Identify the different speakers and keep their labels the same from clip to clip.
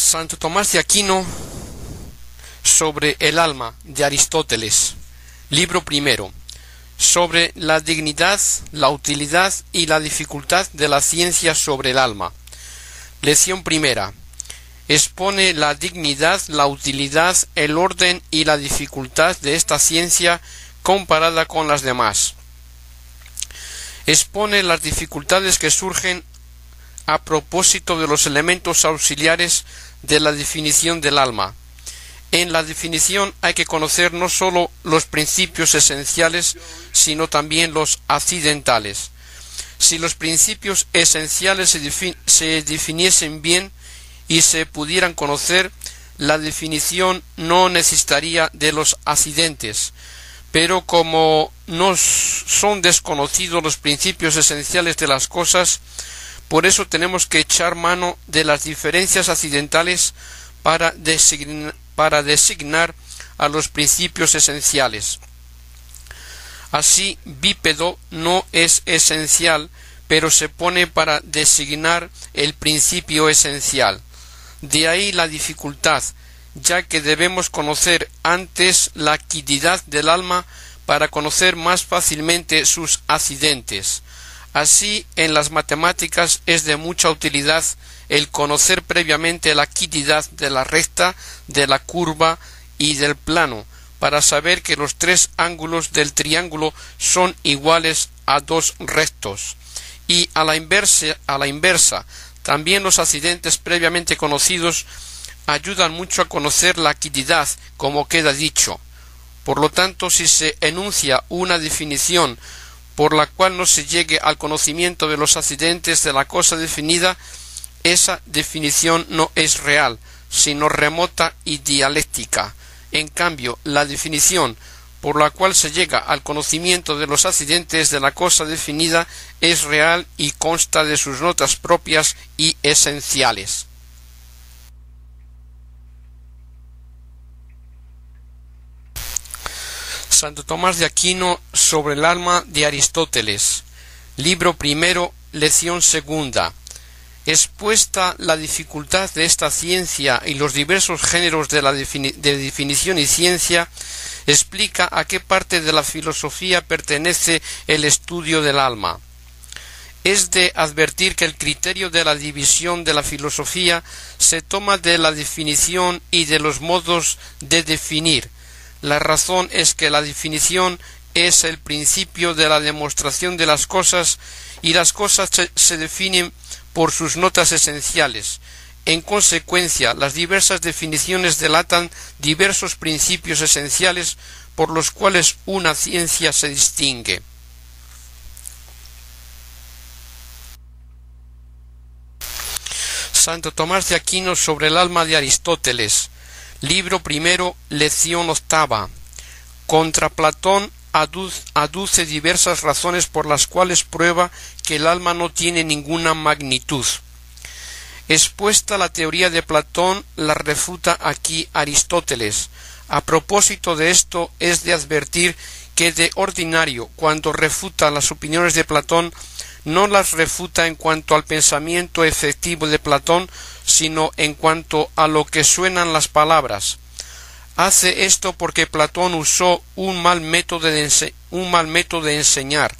Speaker 1: Santo Tomás de Aquino sobre el alma de Aristóteles. Libro primero. Sobre la dignidad, la utilidad y la dificultad de la ciencia sobre el alma. Lección primera. Expone la dignidad, la utilidad, el orden y la dificultad de esta ciencia comparada con las demás. Expone las dificultades que surgen a propósito de los elementos auxiliares de la definición del alma. En la definición hay que conocer no sólo los principios esenciales, sino también los accidentales. Si los principios esenciales se definiesen bien y se pudieran conocer, la definición no necesitaría de los accidentes. Pero como no son desconocidos los principios esenciales de las cosas, por eso tenemos que echar mano de las diferencias accidentales para designar a los principios esenciales. Así, bípedo no es esencial, pero se pone para designar el principio esencial. De ahí la dificultad, ya que debemos conocer antes la quiddidad del alma para conocer más fácilmente sus accidentes. Así, en las matemáticas es de mucha utilidad el conocer previamente la quiddidad de la recta, de la curva y del plano, para saber que los tres ángulos del triángulo son iguales a dos rectos. Y a la inversa, también los accidentes previamente conocidos ayudan mucho a conocer la quiddidad, como queda dicho. Por lo tanto, si se enuncia una definición por la cual no se llegue al conocimiento de los accidentes de la cosa definida, esa definición no es real, sino remota y dialéctica. En cambio, la definición por la cual se llega al conocimiento de los accidentes de la cosa definida es real y consta de sus notas propias y esenciales. Santo Tomás de Aquino sobre el alma de Aristóteles. Libro primero, lección segunda. Expuesta la dificultad de esta ciencia y los diversos géneros de definición y ciencia, explica a qué parte de la filosofía pertenece el estudio del alma. Es de advertir que el criterio de la división de la filosofía se toma de la definición y de los modos de definir. La razón es que la definición es el principio de la demostración de las cosas y las cosas se definen por sus notas esenciales. En consecuencia, las diversas definiciones delatan diversos principios esenciales por los cuales una ciencia se distingue. Santo Tomás de Aquino sobre el alma de Aristóteles. Libro primero, lección octava. Contra Platón aduce diversas razones por las cuales prueba que el alma no tiene ninguna magnitud. Expuesta la teoría de Platón, la refuta aquí Aristóteles. A propósito de esto, es de advertir que de ordinario, cuando refuta las opiniones de Platón, no las refuta en cuanto al pensamiento efectivo de Platón, sino en cuanto a lo que suenan las palabras. Hace esto porque Platón usó un mal método de enseñar.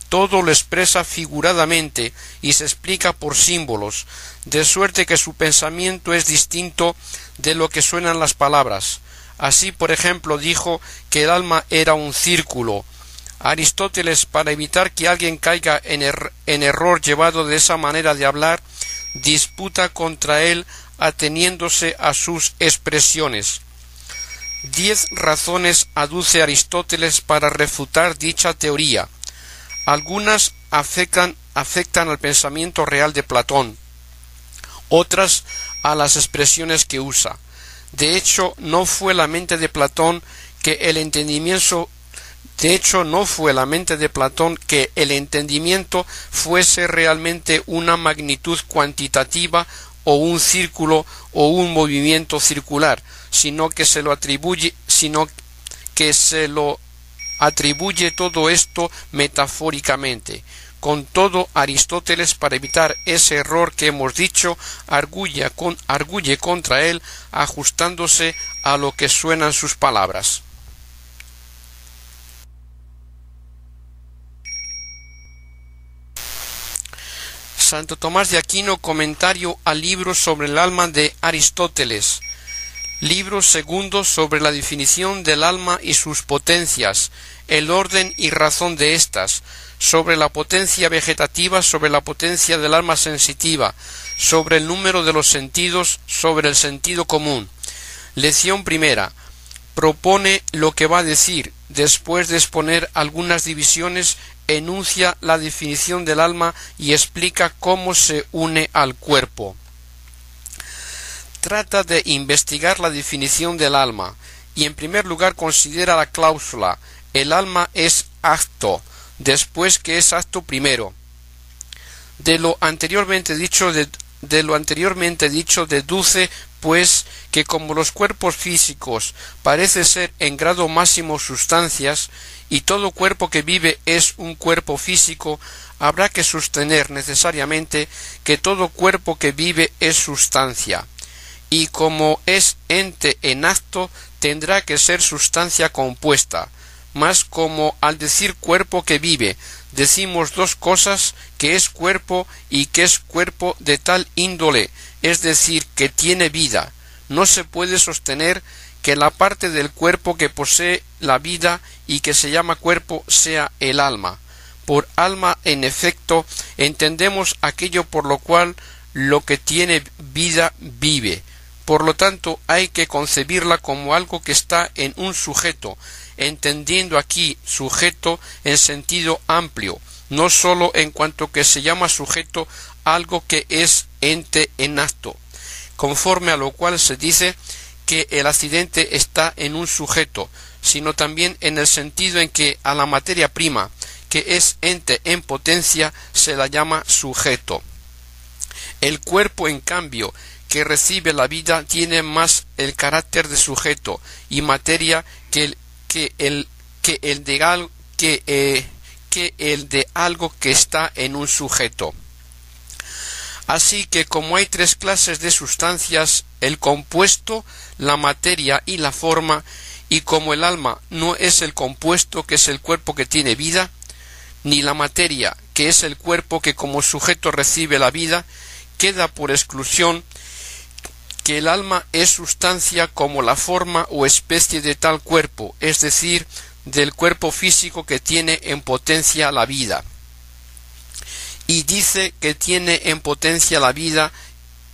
Speaker 1: Todo lo expresa figuradamente y se explica por símbolos, de suerte que su pensamiento es distinto de lo que suenan las palabras. Así, por ejemplo, dijo que el alma era un círculo. Aristóteles, para evitar que alguien caiga en error llevado de esa manera de hablar, disputa contra él ateniéndose a sus expresiones. 10 razones aduce Aristóteles para refutar dicha teoría. Algunas afectan al pensamiento real de Platón, otras a las expresiones que usa. De hecho, no fue la mente de Platón que el entendimiento fuese realmente una magnitud cuantitativa o un círculo o un movimiento circular, sino que se lo atribuye todo esto metafóricamente. Con todo, Aristóteles, para evitar ese error que hemos dicho, arguye contra él, ajustándose a lo que suenan sus palabras. Santo Tomás de Aquino, comentario al libro sobre el alma de Aristóteles. Libro segundo sobre la definición del alma y sus potencias, el orden y razón de éstas, sobre la potencia vegetativa, sobre la potencia del alma sensitiva, sobre el número de los sentidos, sobre el sentido común. Lección primera. Propone lo que va a decir, después de exponer algunas divisiones, enuncia la definición del alma y explica cómo se une al cuerpo. Trata de investigar la definición del alma y en primer lugar considera la cláusula: el alma es acto, después que es acto primero. De lo anteriormente dicho deduce pues que como los cuerpos físicos parece ser en grado máximo sustancias, y todo cuerpo que vive es un cuerpo físico, habrá que sostener necesariamente que todo cuerpo que vive es sustancia, y como es ente en acto, tendrá que ser sustancia compuesta. Mas como al decir cuerpo que vive, decimos dos cosas, que es cuerpo y que es cuerpo de tal índole, es decir, que tiene vida, no se puede sostener que la parte del cuerpo que posee la vida y que se llama cuerpo sea el alma. Por alma, en efecto, entendemos aquello por lo cual lo que tiene vida vive. Por lo tanto, hay que concebirla como algo que está en un sujeto, entendiendo aquí sujeto en sentido amplio, no sólo en cuanto que se llama sujeto algo que es ente en acto, conforme a lo cual se dice que el accidente está en un sujeto, sino también en el sentido en que a la materia prima, que es ente en potencia, se la llama sujeto. El cuerpo, en cambio, que recibe la vida, tiene más el carácter de sujeto y materia que el de algo que está en un sujeto. Así que como hay tres clases de sustancias, el compuesto, la materia y la forma, y como el alma no es el compuesto, que es el cuerpo que tiene vida, ni la materia, que es el cuerpo que como sujeto recibe la vida, queda por exclusión que el alma es sustancia como la forma o especie de tal cuerpo, es decir, del cuerpo físico que tiene en potencia la vida. Y dice que tiene en potencia la vida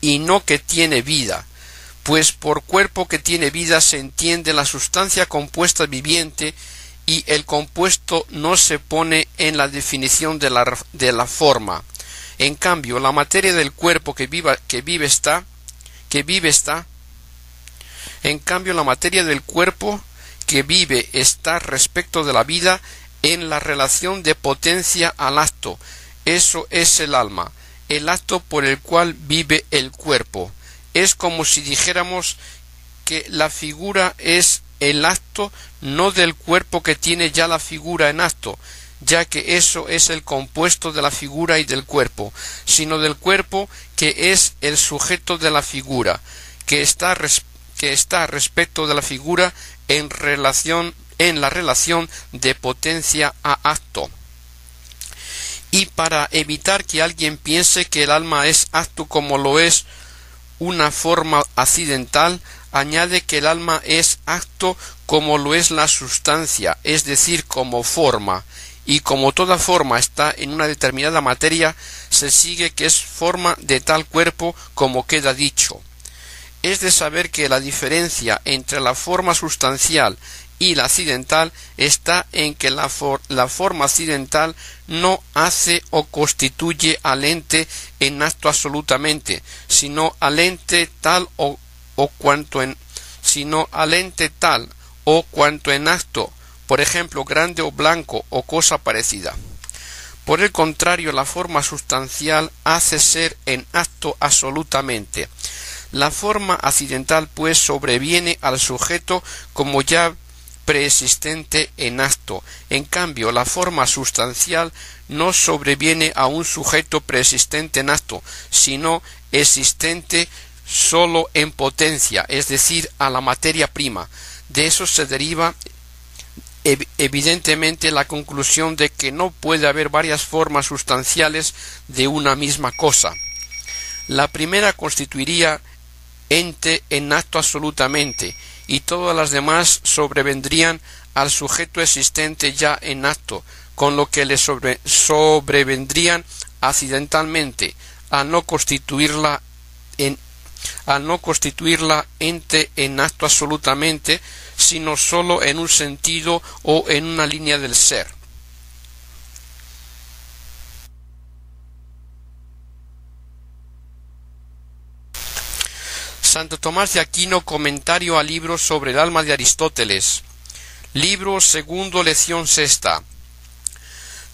Speaker 1: y no que tiene vida, pues por cuerpo que tiene vida se entiende la sustancia compuesta viviente, y el compuesto no se pone en la definición de la forma. En cambio, la materia del cuerpo que vive está, en cambio la materia del cuerpo que vive está respecto de la vida en la relación de potencia al acto. Eso es el alma, el acto por el cual vive el cuerpo. Es como si dijéramos que la figura es el acto no del cuerpo que tiene ya la figura en acto, ya que eso es el compuesto de la figura y del cuerpo, sino del cuerpo que es el sujeto de la figura, que está respecto de la figura en la relación de potencia a acto. Y para evitar que alguien piense que el alma es acto como lo es una forma accidental, añade que el alma es acto como lo es la sustancia, es decir, como forma, y como toda forma está en una determinada materia, se sigue que es forma de tal cuerpo como queda dicho. Es de saber que la diferencia entre la forma sustancial y la accidental está en que la forma accidental no hace o constituye al ente en acto absolutamente, sino al ente tal o cuanto en acto, por ejemplo, grande o blanco o cosa parecida. Por el contrario, la forma sustancial hace ser en acto absolutamente. La forma accidental, pues, sobreviene al sujeto como ya preexistente en acto. En cambio, la forma sustancial no sobreviene a un sujeto preexistente en acto, sino existente sólo en potencia, es decir, a la materia prima. De eso se deriva evidentemente la conclusión de que no puede haber varias formas sustanciales de una misma cosa. La primera constituiría ente en acto absolutamente, y todas las demás sobrevendrían al sujeto existente ya en acto, con lo que le sobrevendrían accidentalmente, al no constituirla ente en acto absolutamente, sino sólo en un sentido o en una línea del ser. Santo Tomás de Aquino, comentario al libro sobre el alma de Aristóteles. Libro segundo, lección sexta.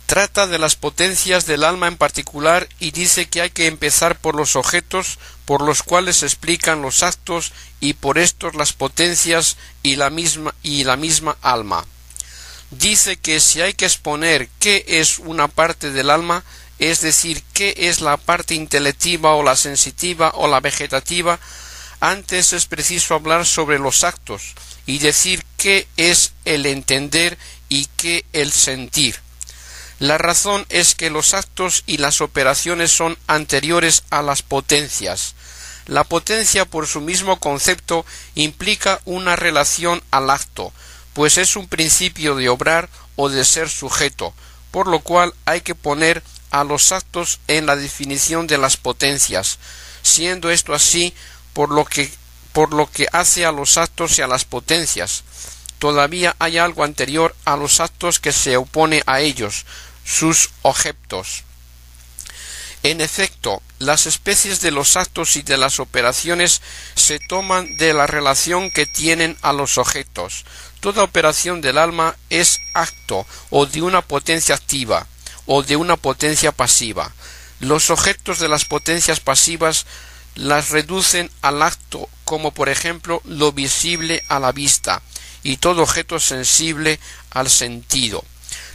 Speaker 1: Trata de las potencias del alma en particular y dice que hay que empezar por los objetos por los cuales se explican los actos y por estos las potencias y la misma alma. Dice que si hay que exponer qué es una parte del alma, es decir, qué es la parte intelectiva o la sensitiva o la vegetativa, antes es preciso hablar sobre los actos y decir qué es el entender y qué el sentir. La razón es que los actos y las operaciones son anteriores a las potencias. La potencia por su mismo concepto implica una relación al acto, pues es un principio de obrar o de ser sujeto, por lo cual hay que poner a los actos en la definición de las potencias, siendo esto así por lo que hace a los actos y a las potencias. Todavía hay algo anterior a los actos que se opone a ellos, sus objetos. En efecto, las especies de los actos y de las operaciones se toman de la relación que tienen a los objetos. Toda operación del alma es acto o de una potencia activa o de una potencia pasiva. Los objetos de las potencias pasivas las reducen al acto, como por ejemplo lo visible a la vista y todo objeto sensible al sentido.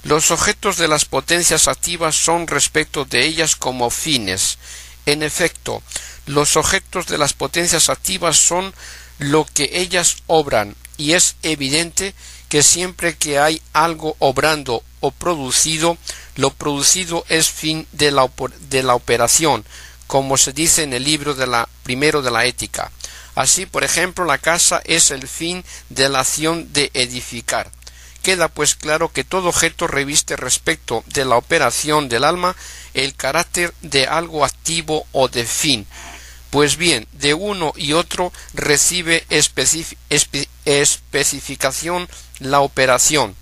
Speaker 1: Los objetos de las potencias activas son respecto de ellas como fines. En efecto, los objetos de las potencias activas son lo que ellas obran, y es evidente que siempre que hay algo obrando o producido, lo producido es fin de la operación, como se dice en el libro primero de la Ética. Así, por ejemplo, la casa es el fin de la acción de edificar. Queda pues claro que todo objeto reviste respecto de la operación del alma el carácter de algo activo o de fin. Pues bien, de uno y otro recibe especificación la operación.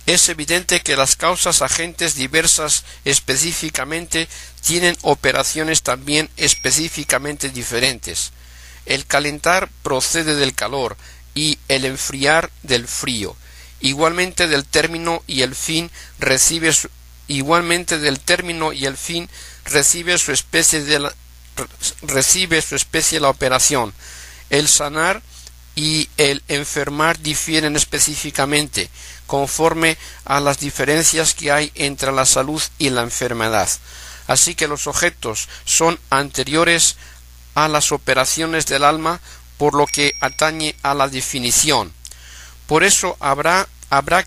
Speaker 1: Es evidente que las causas agentes diversas específicamente tienen operaciones también específicamente diferentes. El calentar procede del calor y el enfriar del frío. Igualmente del término y el fin recibe su especie la operación. El sanar y el enfermar difieren específicamente, conforme a las diferencias que hay entre la salud y la enfermedad. Así que los objetos son anteriores a las operaciones del alma por lo que atañe a la definición. Por eso habrá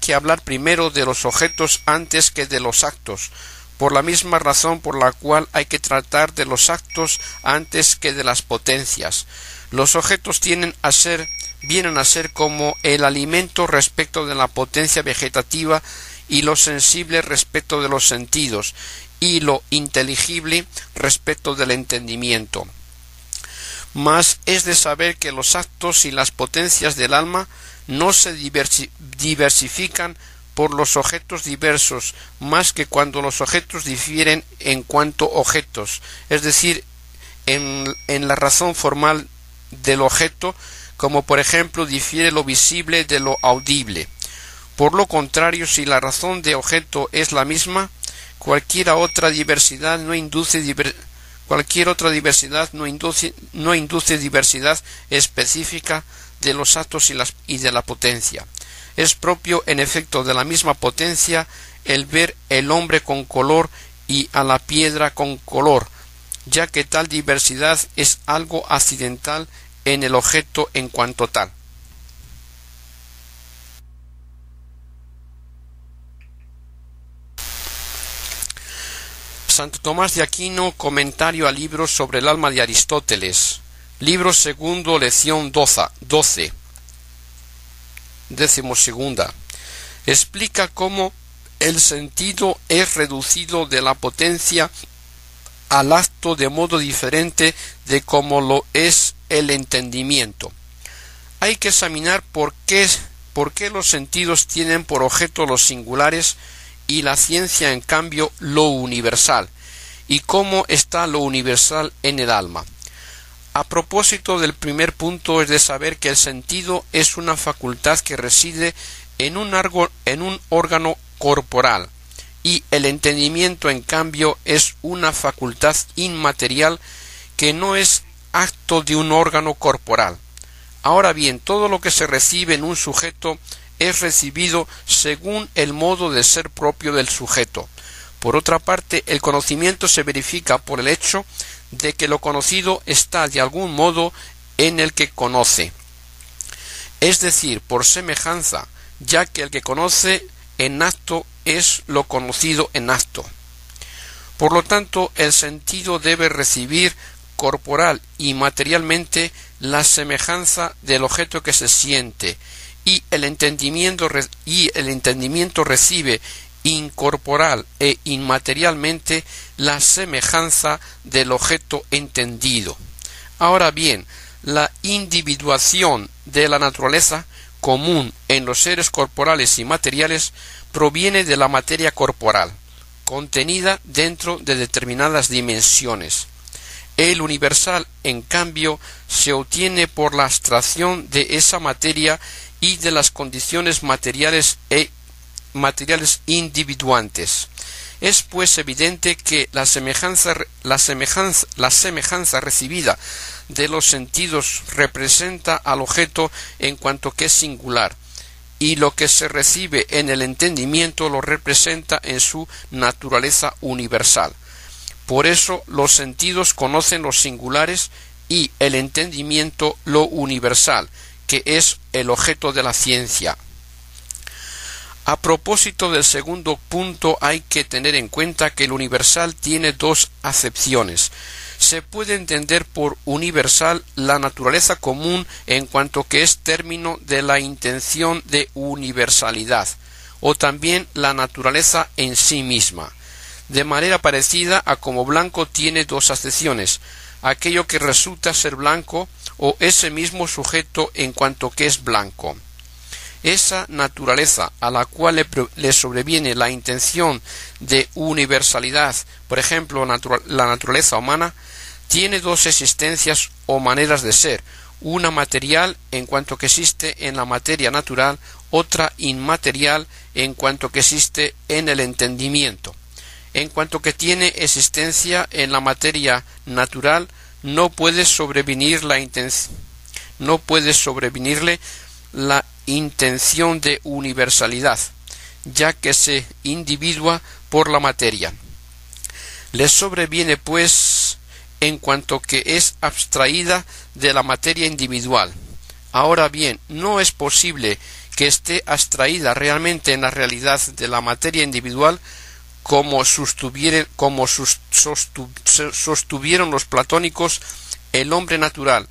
Speaker 1: que hablar primero de los objetos antes que de los actos, por la misma razón por la cual hay que tratar de los actos antes que de las potencias. Los objetos vienen a ser como el alimento respecto de la potencia vegetativa y lo sensible respecto de los sentidos y lo inteligible respecto del entendimiento. Mas es de saber que los actos y las potencias del alma no se diversifican por los objetos diversos, más que cuando los objetos difieren en cuanto objetos, es decir, en la razón formal del objeto, como por ejemplo difiere lo visible de lo audible. Por lo contrario, si la razón de objeto es la misma, cualquier otra diversidad no induce diversidad específica de los actos y de la potencia. Es propio, en efecto, de la misma potencia el ver el hombre con color y a la piedra con color, ya que tal diversidad es algo accidental en el objeto en cuanto tal. Santo Tomás de Aquino, comentario al libro sobre el alma de Aristóteles, libro segundo, lección 12, 12ª, explica cómo el sentido es reducido de la potencia al acto de modo diferente de cómo lo es el entendimiento. Hay que examinar por qué los sentidos tienen por objeto los singulares y la ciencia, en cambio, lo universal, y cómo está lo universal en el alma. A propósito del primer punto, es de saber que el sentido es una facultad que reside en un órgano corporal, y el entendimiento, en cambio, es una facultad inmaterial que no es acto de un órgano corporal. Ahora bien, todo lo que se recibe en un sujeto es recibido según el modo de ser propio del sujeto. Por otra parte, el conocimiento se verifica por el hecho de que lo conocido está de algún modo en el que conoce, es decir, por semejanza, ya que el que conoce en acto es lo conocido en acto. Por lo tanto, el sentido debe recibir corporal y materialmente la semejanza del objeto que se siente, y el entendimiento recibe incorporal e inmaterialmente la semejanza del objeto entendido. Ahora bien, la individuación de la naturaleza común en los seres corporales y materiales proviene de la materia corporal, contenida dentro de determinadas dimensiones. El universal, en cambio, se obtiene por la abstracción de esa materia y de las condiciones materiales individuantes. Es pues evidente que la semejanza recibida de los sentidos representa al objeto en cuanto que es singular, y lo que se recibe en el entendimiento lo representa en su naturaleza universal. Por eso los sentidos conocen los singulares y el entendimiento lo universal, que es el objeto de la ciencia. A propósito del segundo punto, hay que tener en cuenta que el universal tiene dos acepciones. Se puede entender por universal la naturaleza común en cuanto que es término de la intención de universalidad, o también la naturaleza en sí misma, de manera parecida a como blanco tiene dos acepciones, aquello que resulta ser blanco o ese mismo sujeto en cuanto que es blanco. Esa naturaleza a la cual le sobreviene la intención de universalidad, por ejemplo la naturaleza humana, tiene dos existencias o maneras de ser, una material en cuanto que existe en la materia natural, otra inmaterial en cuanto que existe en el entendimiento. En cuanto que tiene existencia en la materia natural, no puede sobrevenirle la intención de universalidad, ya que se individua por la materia. Le sobreviene, pues, en cuanto que es abstraída de la materia individual. Ahora bien, no es posible que esté abstraída realmente en la realidad de la materia individual, como sostuvieron los platónicos el hombre natural,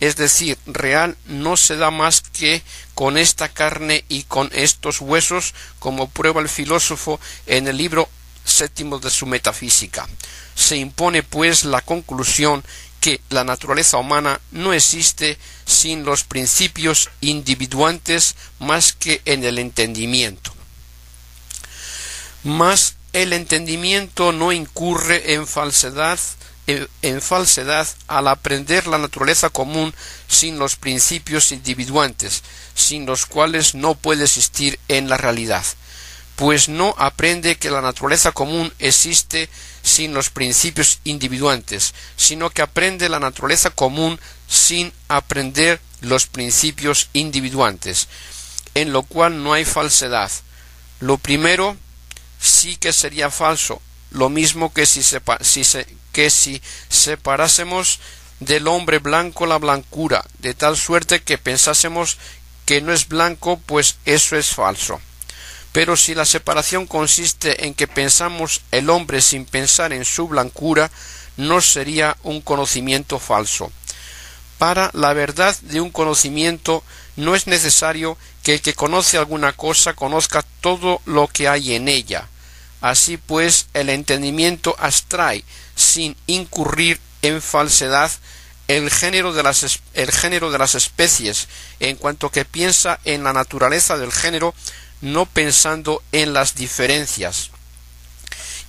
Speaker 1: es decir, real, no se da más que con esta carne y con estos huesos, como prueba el filósofo en el libro 7 de su Metafísica. Se impone, pues, la conclusión que la naturaleza humana no existe sin los principios individuantes más que en el entendimiento. Mas el entendimiento no incurre en falsedad al aprender la naturaleza común sin los principios individuantes, sin los cuales no puede existir en la realidad. pues no aprende que la naturaleza común existe sin los principios individuantes, sino que aprende la naturaleza común sin aprender los principios individuantes, en lo cual no hay falsedad. Lo primero sí que sería falso, lo mismo que si separásemos del hombre blanco la blancura, de tal suerte que pensásemos que no es blanco, pues eso es falso. Pero si la separación consiste en que pensamos el hombre sin pensar en su blancura, no sería un conocimiento falso. Para la verdad de un conocimiento no es necesario que el que conoce alguna cosa conozca todo lo que hay en ella. Así pues, el entendimiento abstrae, sin incurrir en falsedad, el género de las especies, en cuanto que piensa en la naturaleza del género, no pensando en las diferencias.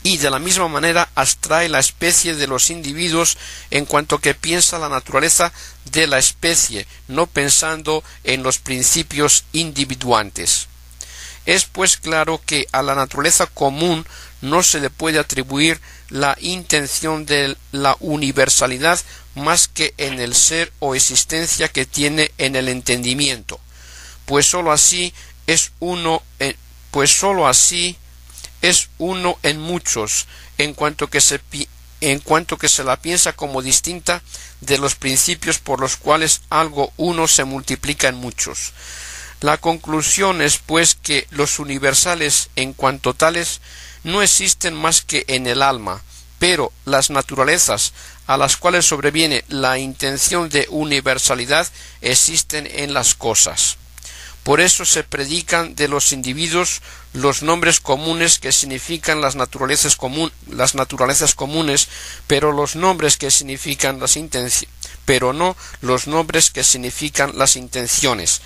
Speaker 1: Y de la misma manera abstrae la especie de los individuos en cuanto que piensa la naturaleza de la especie, no pensando en los principios individuantes. Es pues claro que a la naturaleza común no se le puede atribuir la intención de la universalidad más que en el ser o existencia que tiene en el entendimiento, pues sólo así es uno en muchos, en cuanto que se la piensa como distinta de los principios por los cuales algo uno se multiplica en muchos. La conclusión es pues que los universales en cuanto tales no existen más que en el alma, pero las naturalezas a las cuales sobreviene la intención de universalidad existen en las cosas. Por eso se predican de los individuos los nombres comunes que significan las naturalezas comunes, pero los nombres que significan pero no los nombres que significan las intenciones.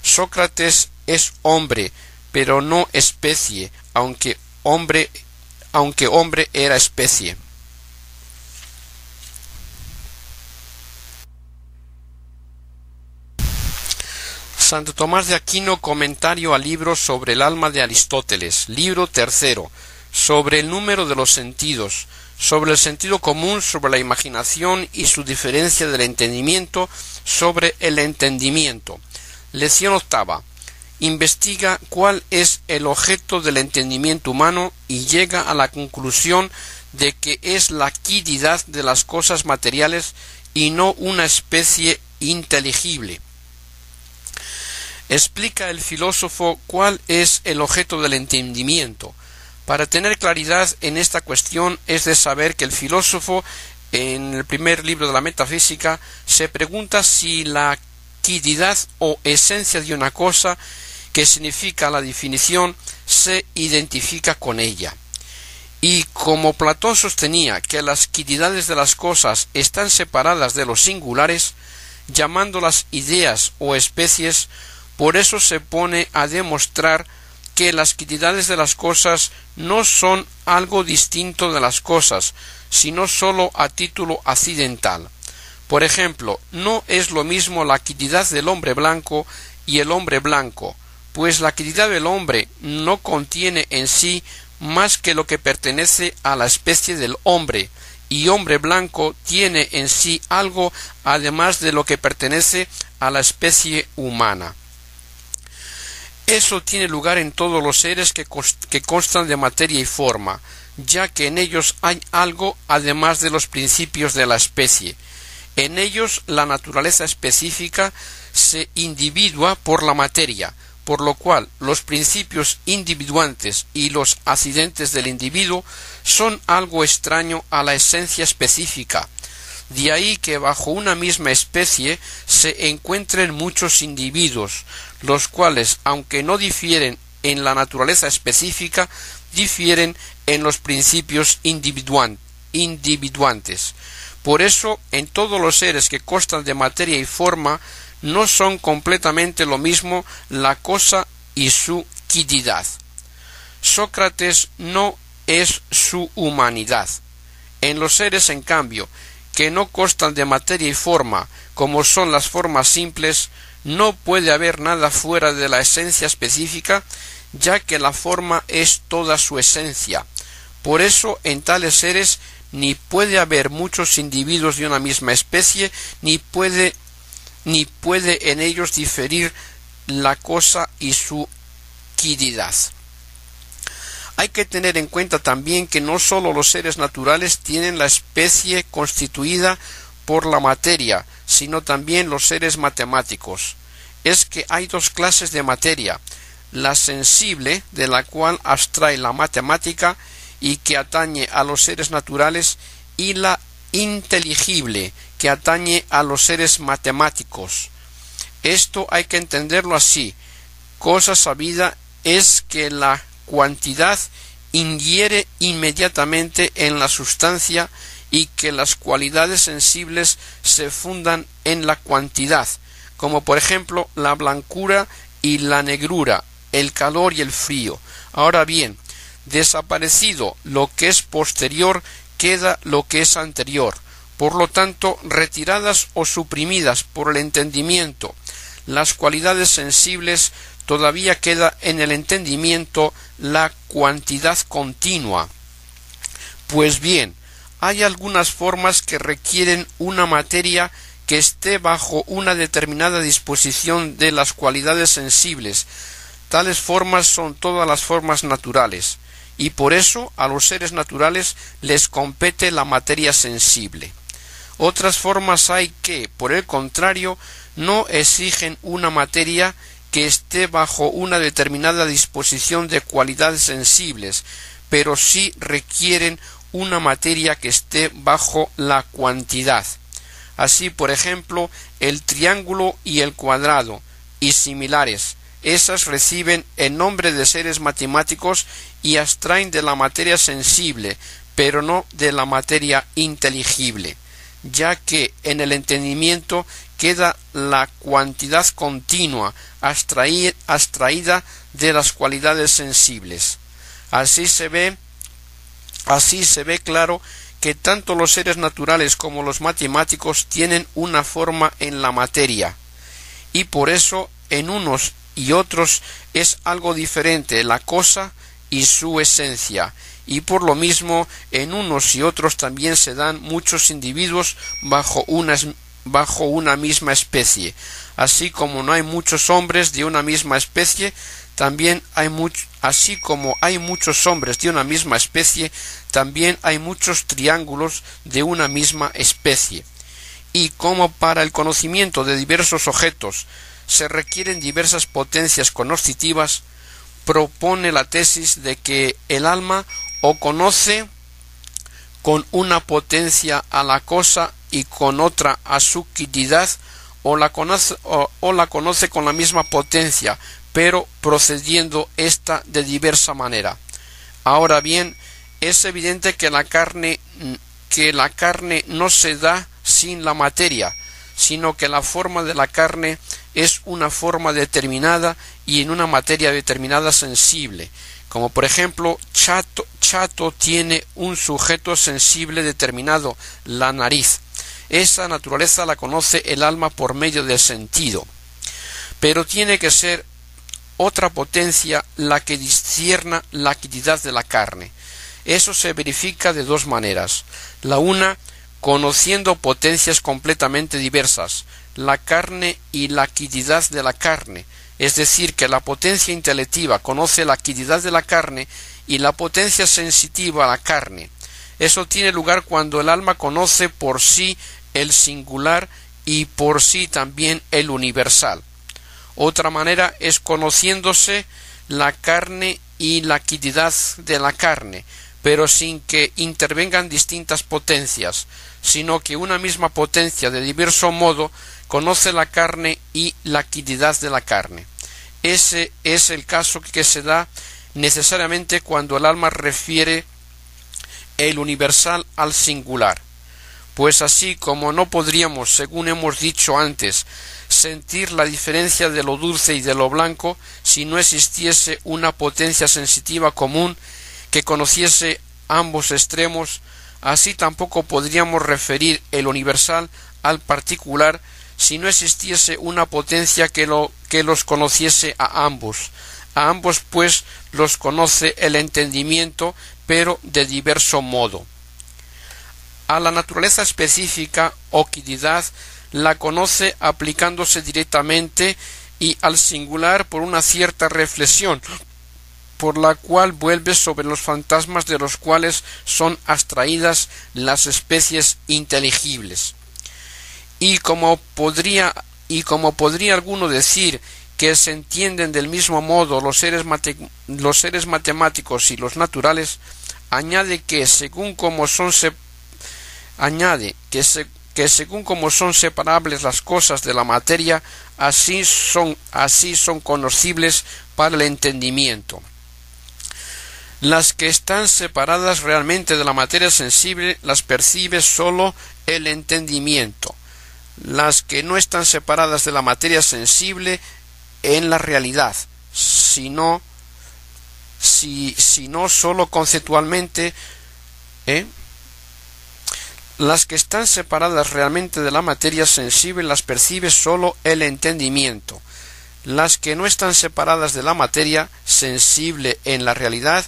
Speaker 1: Sócrates es hombre, pero no especie, aunque hombre era especie. Santo Tomás de Aquino, comentario al libro sobre el alma de Aristóteles, libro tercero, sobre el número de los sentidos, sobre el sentido común, sobre la imaginación y su diferencia del entendimiento, sobre el entendimiento. Lección octava. Investiga cuál es el objeto del entendimiento humano y llega a la conclusión de que es la quiddidad de las cosas materiales y no una especie inteligible. Explica el filósofo cuál es el objeto del entendimiento. Para tener claridad en esta cuestión es de saber que el filósofo, en el primer libro de la metafísica, se pregunta si la quiddidad o esencia de una cosa, que significa la definición, se identifica con ella. Y como Platón sostenía que las quiddidades de las cosas están separadas de los singulares, llamándolas ideas o especies, por eso se pone a demostrar que las quiddidades de las cosas no son algo distinto de las cosas, sino sólo a título accidental. Por ejemplo, no es lo mismo la quiddidad del hombre blanco y el hombre blanco, pues la quiddidad del hombre no contiene en sí más que lo que pertenece a la especie del hombre, y hombre blanco tiene en sí algo además de lo que pertenece a la especie humana. Eso tiene lugar en todos los seres que constan de materia y forma, ya que en ellos hay algo además de los principios de la especie. En ellos la naturaleza específica se individua por la materia, por lo cual los principios individuantes y los accidentes del individuo son algo extraño a la esencia específica. De ahí que bajo una misma especie se encuentren muchos individuos, los cuales, aunque no difieren en la naturaleza específica, difieren en los principios individuantes. Por eso, en todos los seres que constan de materia y forma, no son completamente lo mismo la cosa y su quiddidad. Sócrates no es su humanidad. En los seres, en cambio, que no constan de materia y forma, como son las formas simples, no puede haber nada fuera de la esencia específica, ya que la forma es toda su esencia. Por eso en tales seres ni puede haber muchos individuos de una misma especie, ni puede en ellos diferir la cosa y su quiddidad. Hay que tener en cuenta también que no sólo los seres naturales tienen la especie constituida por la materia, sino también los seres matemáticos. Es que hay dos clases de materia: la sensible, de la cual abstrae la matemática y que atañe a los seres naturales, y la inteligible, que atañe a los seres matemáticos. Esto hay que entenderlo así: cosa sabida es que la cuantidad ingiere inmediatamente en la sustancia y que las cualidades sensibles se fundan en la cuantidad, como por ejemplo la blancura y la negrura, el calor y el frío. Ahora bien, desaparecido lo que es posterior, queda lo que es anterior. Por lo tanto, retiradas o suprimidas por el entendimiento las cualidades sensibles, todavía queda en el entendimiento la cuantidad continua. Pues bien, hay algunas formas que requieren una materia que esté bajo una determinada disposición de las cualidades sensibles. Tales formas son todas las formas naturales, y por eso a los seres naturales les compete la materia sensible. Otras formas hay que, por el contrario, no exigen una materia que esté bajo una determinada disposición de cualidades sensibles, pero sí requieren una materia que esté bajo la cuantidad. Así, por ejemplo, el triángulo y el cuadrado, y similares. Esas reciben el nombre de seres matemáticos y abstraen de la materia sensible, pero no de la materia inteligible, ya que en el entendimiento queda la cuantidad continua, abstraída de las cualidades sensibles. Así se ve claro que tanto los seres naturales como los matemáticos tienen una forma en la materia, y por eso en unos y otros es algo diferente la cosa y su esencia, y por lo mismo en unos y otros también se dan muchos individuos bajo una misma especie. Así como no hay muchos hombres de una misma especie, también así como hay muchos hombres de una misma especie, también hay muchos triángulos de una misma especie. Y como para el conocimiento de diversos objetos se requieren diversas potencias cognoscitivas, propone la tesis de que el alma o conoce con una potencia a la cosa y con otra a su quiddidad, o la conoce con la misma potencia, pero procediendo ésta de diversa manera. Ahora bien, es evidente que la carne no se da sin la materia, sino que la forma de la carne es una forma determinada y en una materia determinada sensible. Como por ejemplo, Chato tiene un sujeto sensible determinado, la nariz. Esa naturaleza la conoce el alma por medio del sentido. Pero tiene que ser otra potencia la que discierna la quiddidad de la carne. Eso se verifica de dos maneras. La una, conociendo potencias completamente diversas, la carne y la quiddidad de la carne, es decir, que la potencia intelectiva conoce la quiddidad de la carne y la potencia sensitiva la carne. Eso tiene lugar cuando el alma conoce por sí el singular y por sí también el universal. Otra manera es conociéndose la carne y la quiddidad de la carne, pero sin que intervengan distintas potencias, sino que una misma potencia de diverso modo conoce la carne y la quiddidad de la carne. Ese es el caso que se da necesariamente cuando el alma refiere el universal al singular. Pues así como no podríamos, según hemos dicho antes, sentir la diferencia de lo dulce y de lo blanco si no existiese una potencia sensitiva común que conociese ambos extremos, así tampoco podríamos referir el universal al particular si no existiese una potencia que los conociese a ambos. A ambos, pues, los conoce el entendimiento, pero de diverso modo. A la naturaleza específica o quididad la conoce aplicándose directamente y al singular por una cierta reflexión, por la cual vuelve sobre los fantasmas de los cuales son abstraídas las especies inteligibles. Y como podría alguno decir que se entienden del mismo modo los seres matemáticos y los naturales, añade que según como son separables las cosas de la materia, así son conocibles para el entendimiento. Las que están separadas realmente de la materia sensible las percibe sólo el entendimiento. Las que no están separadas de la materia sensible en la realidad, sino sólo conceptualmente, las que están separadas realmente de la materia sensible las percibe sólo el entendimiento. Las que no están separadas de la materia sensible en la realidad,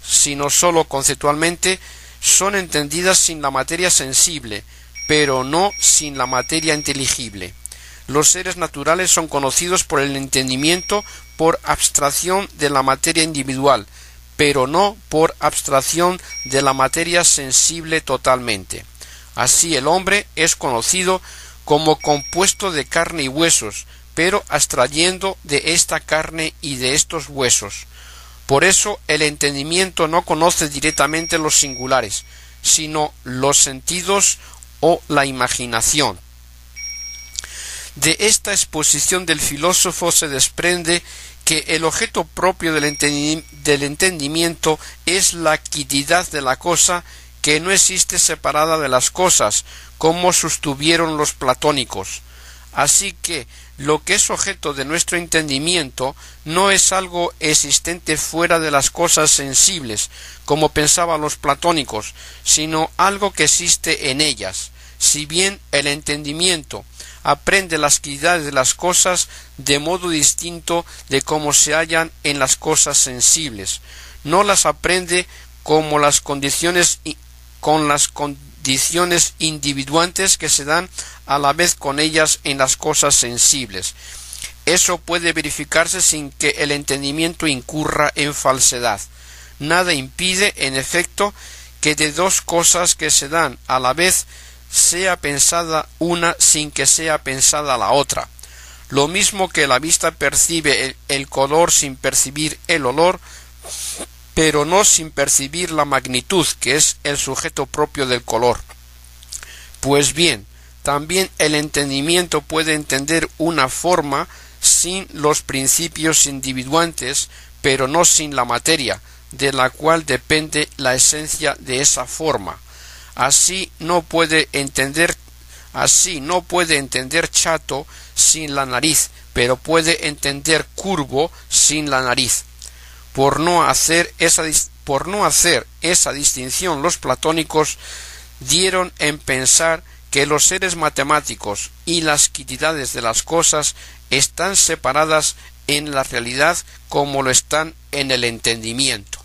Speaker 1: sino sólo conceptualmente, son entendidas sin la materia sensible, pero no sin la materia inteligible. Los seres naturales son conocidos por el entendimiento por abstracción de la materia individual, pero no por abstracción de la materia sensible totalmente. Así el hombre es conocido como compuesto de carne y huesos, pero abstrayendo de esta carne y de estos huesos. Por eso el entendimiento no conoce directamente los singulares, sino los sentidos o la imaginación. De esta exposición del filósofo se desprende que el objeto propio del entendimiento es la quididad de la cosa, que no existe separada de las cosas, como sostuvieron los platónicos. Así que lo que es objeto de nuestro entendimiento no es algo existente fuera de las cosas sensibles, como pensaban los platónicos, sino algo que existe en ellas. Si bien el entendimiento aprende las quididades de las cosas de modo distinto de cómo se hallan en las cosas sensibles, no las aprende como con las condiciones individuantes que se dan a la vez con ellas en las cosas sensibles. Eso puede verificarse sin que el entendimiento incurra en falsedad. Nada impide, en efecto, que de dos cosas que se dan a la vez sea pensada una sin que sea pensada la otra. Lo mismo que la vista percibe el color sin percibir el olor, pero no sin percibir la magnitud, que es el sujeto propio del color. Pues bien, también el entendimiento puede entender una forma sin los principios individuantes, pero no sin la materia, de la cual depende la esencia de esa forma. Así no puede entender chato sin la nariz, pero puede entender curvo sin la nariz. Por no hacer esa distinción, los platónicos dieron en pensar que los seres matemáticos y las quididades de las cosas están separadas en la realidad como lo están en el entendimiento.